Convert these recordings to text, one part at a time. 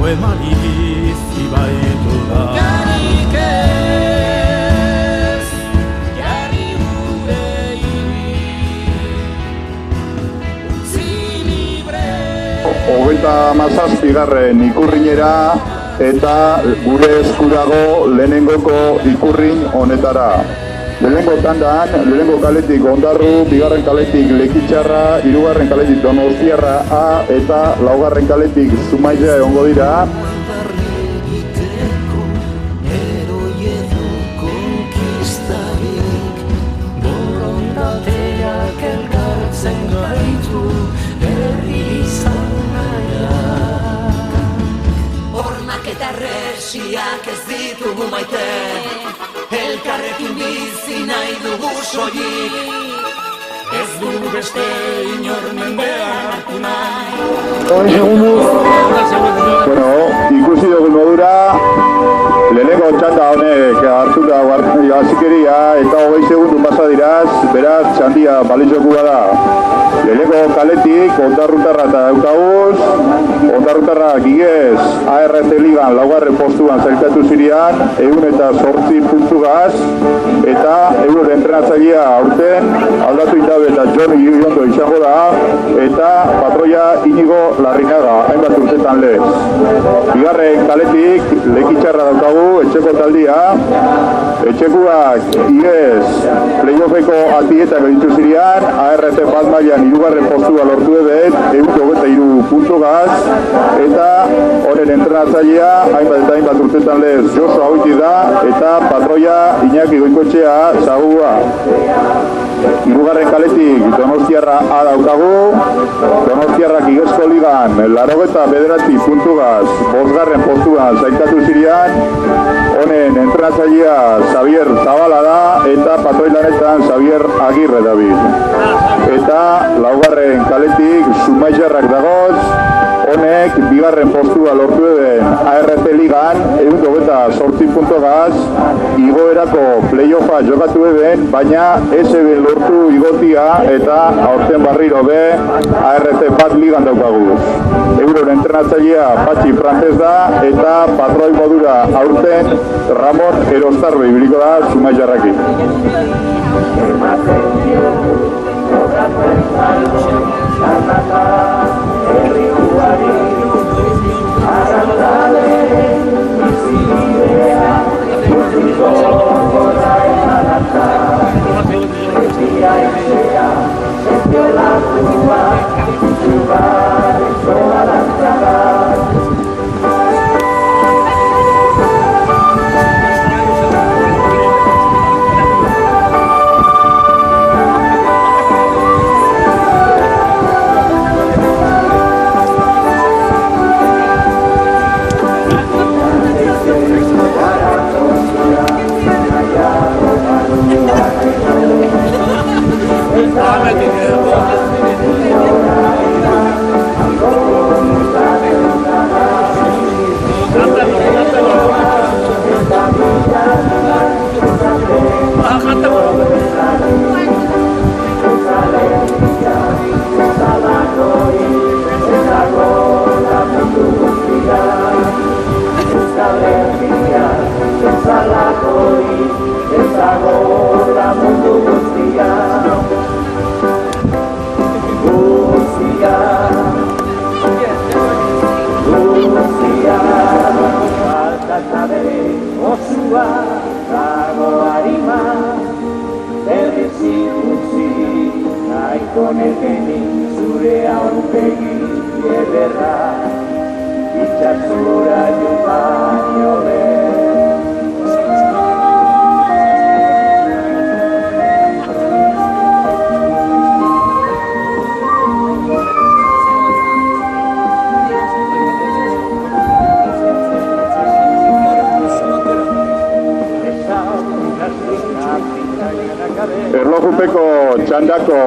emari zibaitu da. Garik ez, jarri gure utzi libre. 37. ikurrinera eta gure eskurago lehenengoko ikurrin honetara. Lehenengo tandan, lehenengo kaletik Ondarru, bigarren kaletik Lekitxarra, hirugarren kaletik Donostiarra A eta laugarren kaletik Zumaia egongo dira. Ez ditugu maite, elkarrekin bizi nahi dugu soilik, ez dugu beste inor mendean hartu nahi. Bueno, ikusi dugu modura, lehenengo txanda honek hartuta hasikeria eta 20 segundu pasa diraz, beraz txandia balitxokua da. Lehenengo kaletik Ondarrutarra eta daukaguz, Ondarrutarrak igez ART Ligan laugarren postuan zailkatu zirian, 108 puntugaz, eta euren entrenatzailea aurten aldatu indabe eta Jon Iriondo izango da, eta patroia Inigo Larrinaga, hainbat urtetan lez. Bigarren kaletik Lekitxarra daukagu, etxeko taldia, etxekuak igez playoffeko atietak ditu zirian, ART bat mailan hirugarren postua lortu eben, 123 puntugaz, eta honen entrenatzailea hainbat eta hainbat urtetan lez Josu Agoiti da, eta patroia Iñaki Goikoetxea zagua. Hirugarren kaletik Donostiarra A daukagu, Donostiarrak igezko ligan 89 puntugaz, 5. postuan zailkatu zirian, honen entrenatzailea Xavier Zabala da, eta patroi lanetan Xavier Agirre David. Eta laugarren kaletik Zumaiarrak dagoz, honek bigarren postua lortu eben ART Ligan 128 puntogaz, igoerako playoffa jokatu eben, baina ez eben lortu igotia eta aurten barriro be ART bat Ligan daukaguz. Euren entrenatzailea Patxi Frances da, eta patroi modura aurten Ramon Erostarbe ibiliko da Zumaiarrakin. Erlojupeko txandako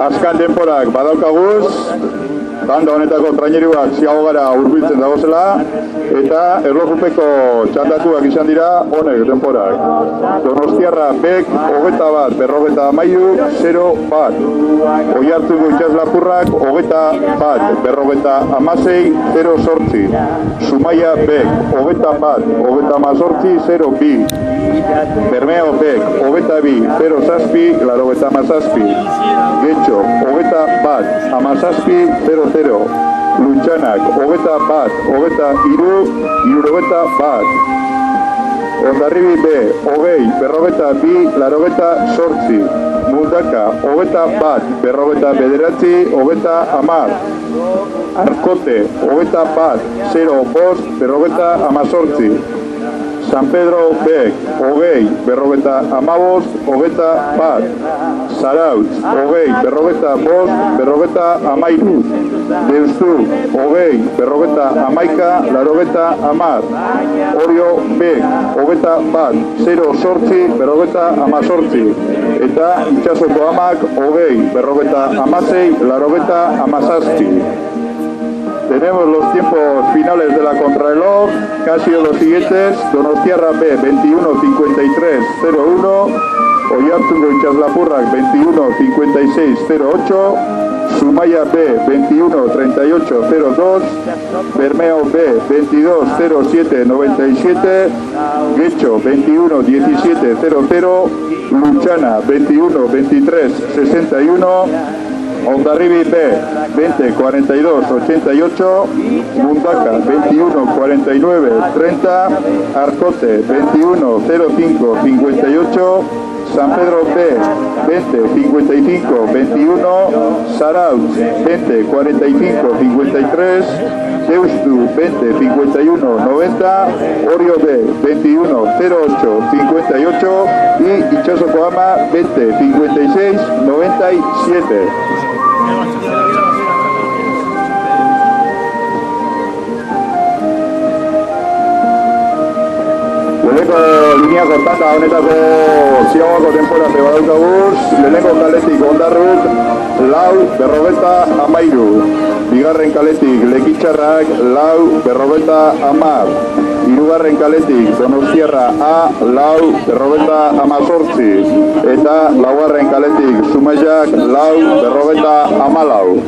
azkan denporak badaukaguz, tanda honetako traineruak ziago gara hurbiltzen dagozela, eta erlojupeko txandatuak izan dira honek denporak. Donostiarra Bek, 21, 53, 0-1. Oiartzungo itxaslapurrak, 21, 56, 0-8. Zumaia Bek, 21, 28, 0-2. Bermeo Bek, 22, 0-7, 87. Getxo, 21, 17, 0-0. Luntxanak, 21, 23, 71. Hondarribi B, 20, 42, 88. Mundaka, 21, 49, 50. Arkote, 21, 0-5, 18. San Pedro Bek, 20, 55, 21. Zarautz, 20, 55, 13. Deustu, 20, 51, 80. Orio Bek, 21, 0-8, 18. Eta Itxasoko Amak, 20, 56, 17. Tenemos los tiempos finales de la contrarreloj, casi los siguientes. Donostiarra B, 21-53-01. Oiartzungo Itxaslapurrak, 21-56-08. Zumaia B, 21-38-02. Bermeo B, 22-07-97. Getxo, 21-17-00. Luchana, 21-23-61. Hondarribi B, 20-42-88, Mundaka, 21-49-30, Arcote, 21-05-58, San Pedro B, 20-55-21, Zarautz, 20-45-53, Deustu, 20-51-90, Orio B, 21-08-58 y Itxasoko Ama, 20-56-97. Leheneko linea kortata honetako ziagoako temporate badaukaguz, leheneko kaletik Ondarruk, 4-13. Bigarren kaletik Lekitxarrak, 4-10. Hirugarren kaletik Donostiarra A, 4-18. Eta laugarren kaletik Zumaiak, 4-14.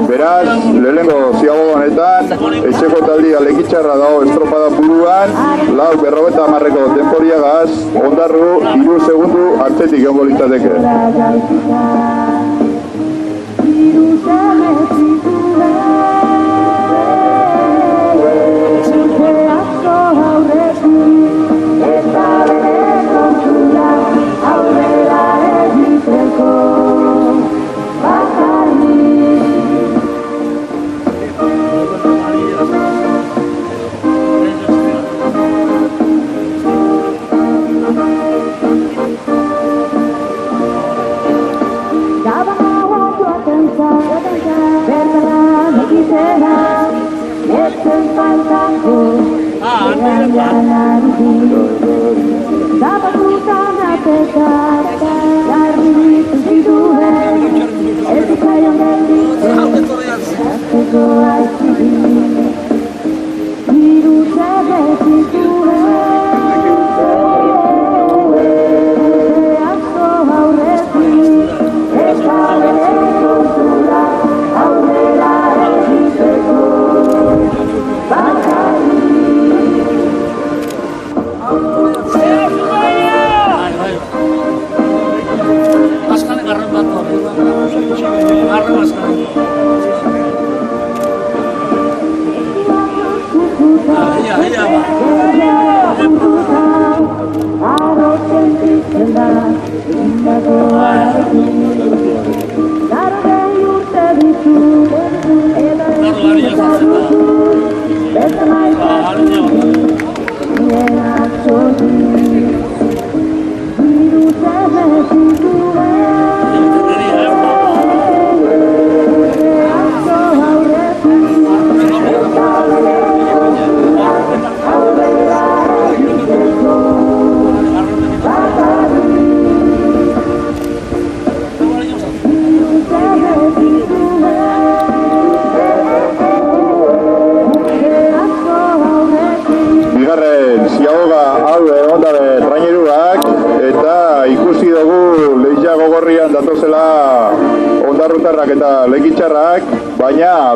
Beraz, lehenengo ziago honetan, etxeko taldia Lekitxarra dago estropada buruan, 4-10ko temporiagaz, Ondarru 3 segundu atzetik egongo litzateke.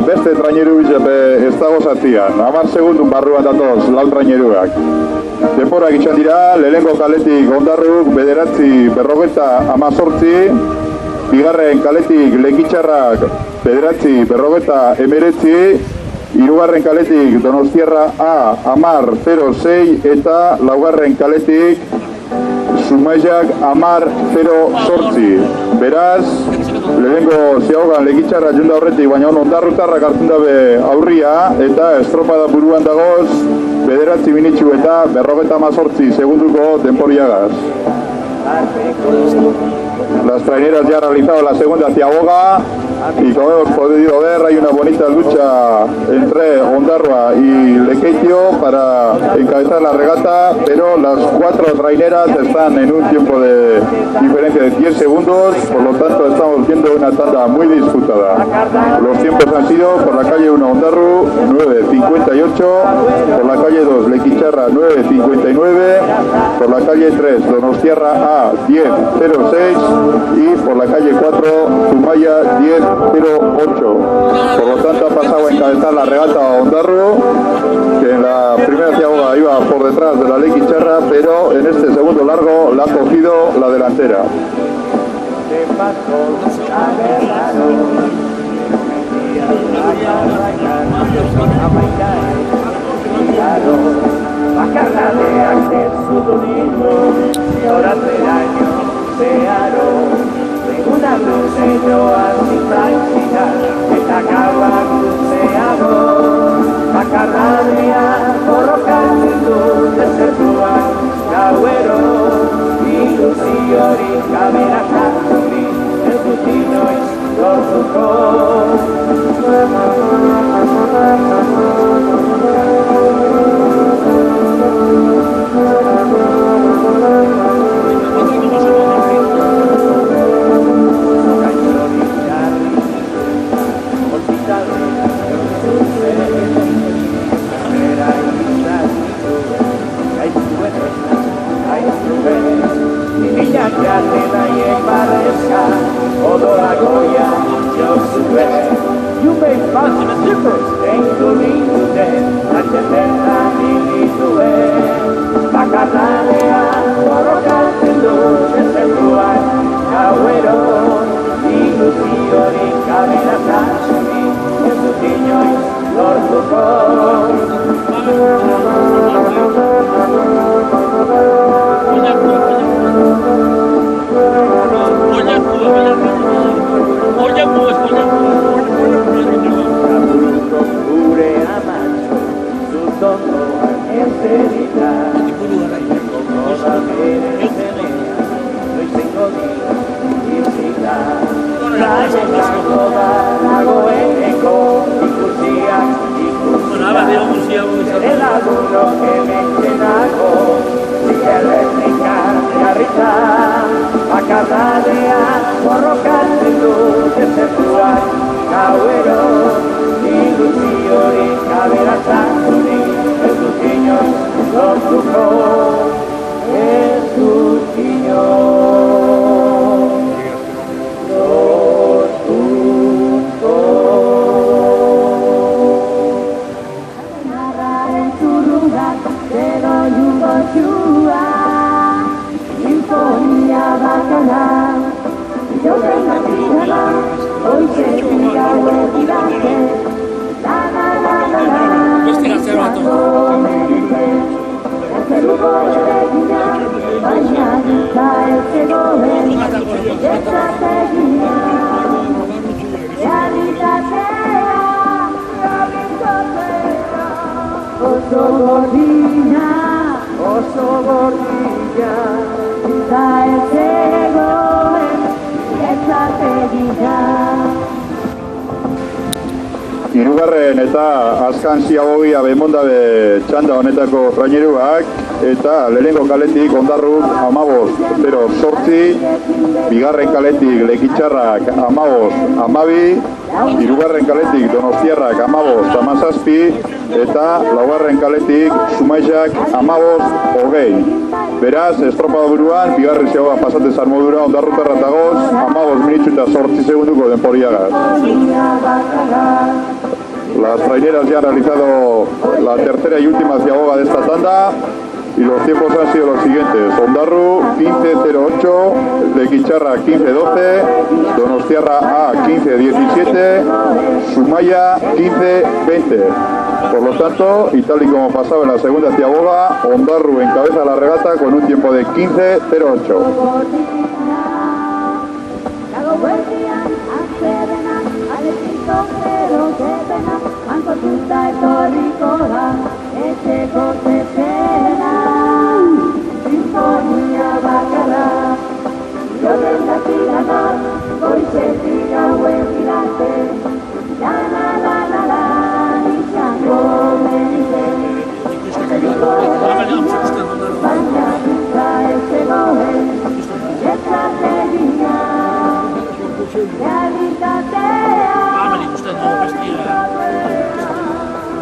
beste traineru bizepe ez dago zatzian. 10 segundun barruan datoz lau traineruak. Denporak itxan dira, lehenengo kaletik Ondarruk 9:58, bigarren kaletik Lekitxarrak 9:59, hirugarren kaletik Donostiarra A 10:06 eta laugarren kaletik Zumaiak 10:08. Beraz, lehenengo ziagogan Lekitxarra junda horretik, baina Ondarrutarrak hartzen dabe aurria eta estropada buruan dagoz 9 minitxu eta 58 segunduko denporiagaz. Las traineras ya han realizado la segunda ciagoga y como hemos podido ver hay una bonita lucha entre Ondarroa y Lekeitio para encabezar la regata, pero las 4 traineras están en un tiempo de diferencia de 10 segundos, por lo tanto estamos viendo una tanda muy disputada. Los tiempos han sido por la calle 1 Ondarru 9:58, por la calle 2 Lekitxarra 9:59, por la calle 3 Donostiarra A 10:06 y por la calle 4 Zumaya 10:08. Por lo tanto ha pasado a encabezar la regata a Ondarru, que en la primera ciagoga iba por detrás de la Lekitxarra, pero en este segundo largo la ha cogido la delantera. Una luzeroa zitzaizia eta gauak luzeago bakarradea borrokatzen du desertuak gauero ilusiorik aberatasunik ez dut inoiz lortuko. You may find the difference, ain't no need to death, I can let that need to end. Bacarralea, borrocatzen du, desertuak, gauero, ilusiorik aberatasunik, ez dut inoiz lortuko. Gure amatxo, zutondo entzerita, gogoda bere zenean, noizengo bizita. Zainetako dagoeneko ikusiak ere laguno hementxenako, zierretrika jarrita, bakarradea borrokatzen du desertuak gauero, ilusiorik aberatasunik ez dut inoiz lortuko, ez dut inoiz lortuko. Narraren zurrungak edo jungo txua, sinfonia bakana, joten gatzirala, oize zigauek idazte, la-la-la-la-la, izango merite, ezteruko eregina, baina dita ez zegoen, estrategia, realitatea, realitatea, oso gordina, eta ez zegoen, estrategia. Hirugarren eta azkan ziagogia bemondabe txanda honetako traineruak, eta lehenengo kaletik Ondarruk 15-08, bigarren kaletik Lekitxarrak 15-12, hirugarren kaletik Donostiarrak 15-17 eta laugarren kaletik Zumaiak 15-20. Beraz, estropada buruan, bigarren zegoa pasate zan modura Ondarrutarra dagoz 15 minutu eta 8 segunduko denporiagaz. Las traineras ya han realizado la tercera y última ciaboga de esta tanda y los tiempos han sido los siguientes: Ondarru 15-08, Lekitxarra 15-12, Donostiarra A 15-17, Zumaya 15-20. Por lo tanto, y tal y como pasaba en la segunda ciaboga, Ondarru encabeza la regata con un tiempo de 15-08.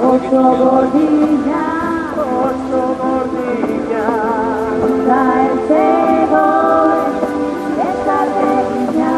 Ocho gordillas, traerse voy, esta pequeña.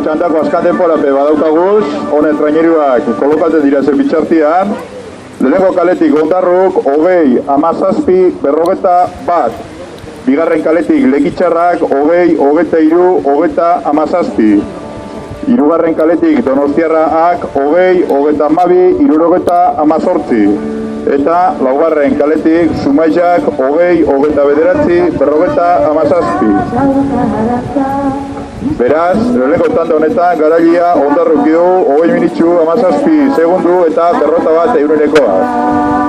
Txandako azkan denporape badaukaguz, honen traineruak kolokatzen dira zen bitxartian. Lehenengo kaletik Ondarruk 20, 17, 41. Bigarren kaletik Lekitxarrak 20, 23, 17. Hirugarren kaletik Donostiarrak 20, 22, 18. Eta laugarren kaletik Zumaiak 20, 29, 57. Beraz, lehenengo tanda honetan Garaia ondarruki du 20 minutxu 17 segundu eta derrota bat eurenekoa.